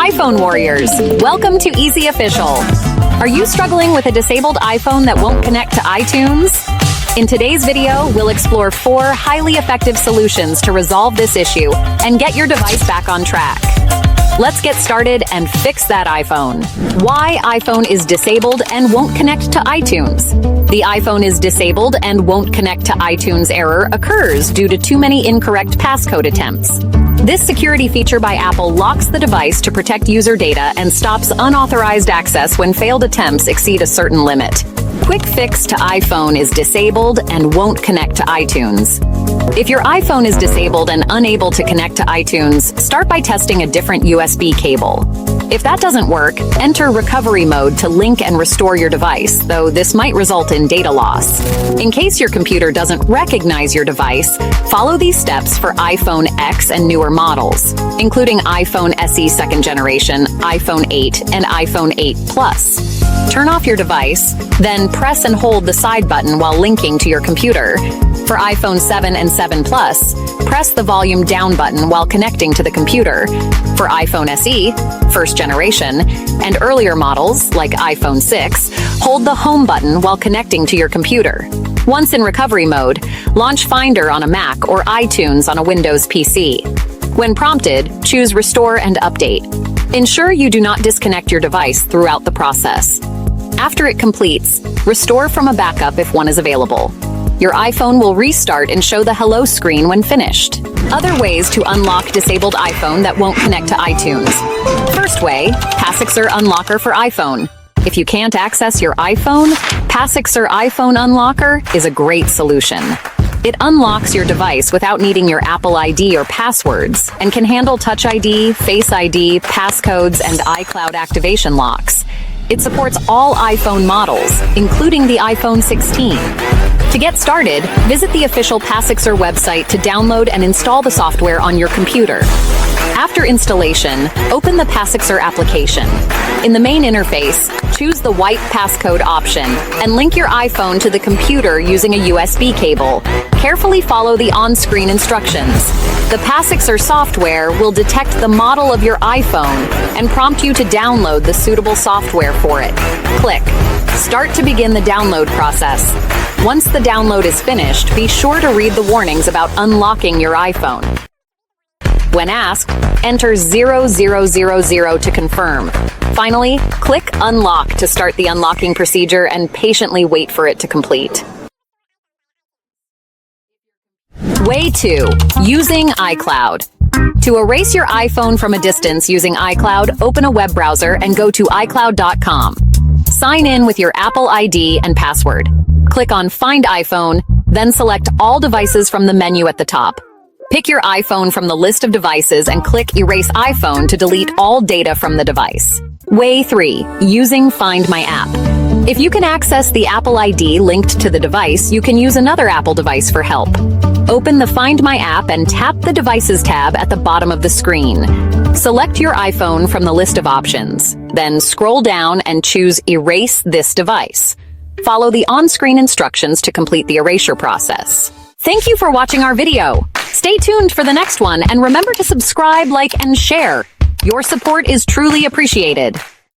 iPhone warriors, welcome to Eassiy Official. Are you struggling with a disabled iPhone that won't connect to iTunes? In today's video, we'll explore 4 highly effective solutions to resolve this issue and get your device back on track. Let's get started and fix that iPhone. Why iPhone is disabled and won't connect to iTunes. The iPhone is disabled and won't connect to iTunes error occurs due to too many incorrect passcode attempts. This security feature by Apple locks the device to protect user data and stops unauthorized access when failed attempts exceed a certain limit. Quick fix to iPhone is disabled and won't connect to iTunes. If your iPhone is disabled and unable to connect to iTunes, start by testing a different USB cable. If that doesn't work, enter recovery mode to link and restore your device, though this might result in data loss. In case your computer doesn't recognize your device, follow these steps for iPhone X and newer models, including iPhone SE 2nd generation, iPhone 8, and iPhone 8 Plus. Turn off your device, then press and hold the side button while linking to your computer. For iPhone 7 and 7 Plus, press the volume down button while connecting to the computer. For iPhone SE, 1st generation, and earlier models, like iPhone 6, hold the home button while connecting to your computer. Once in recovery mode, launch Finder on a Mac or iTunes on a Windows PC. When prompted, choose Restore and Update. Ensure you do not disconnect your device throughout the process. After it completes, restore from a backup if one is available. Your iPhone will restart and show the hello screen when finished. Other ways to unlock disabled iPhone that won't connect to iTunes. First way, Passixer Unlocker for iPhone. If you can't access your iPhone, Passixer iPhone Unlocker is a great solution. It unlocks your device without needing your Apple ID or passwords and can handle Touch ID, Face ID, passcodes, and iCloud activation locks. It supports all iPhone models, including the iPhone 16. To get started, visit the official Passixer website to download and install the software on your computer. After installation, open the Passixer application. In the main interface, choose the white passcode option and link your iPhone to the computer using a USB cable. Carefully follow the on-screen instructions. The Passixer software will detect the model of your iPhone and prompt you to download the suitable software for it. Click Start to begin the download process. Once the download is finished, be sure to read the warnings about unlocking your iPhone. When asked, enter 0000 to confirm. Finally, click Unlock to start the unlocking procedure and patiently wait for it to complete. Way 2. Using iCloud. To erase your iPhone from a distance using iCloud, open a web browser and go to iCloud.com. Sign in with your Apple ID and password. Click on Find iPhone, then select all devices from the menu at the top. Pick your iPhone from the list of devices and click Erase iPhone to delete all data from the device. Way 3. Using Find My App. If you can access the Apple ID linked to the device, you can use another Apple device for help. Open the Find My App and tap the Devices tab at the bottom of the screen. Select your iPhone from the list of options. Then scroll down and choose Erase this device. Follow the on-screen instructions to complete the erasure process. Thank you for watching our video. Stay tuned for the next one and remember to subscribe, like, and share. Your support is truly appreciated.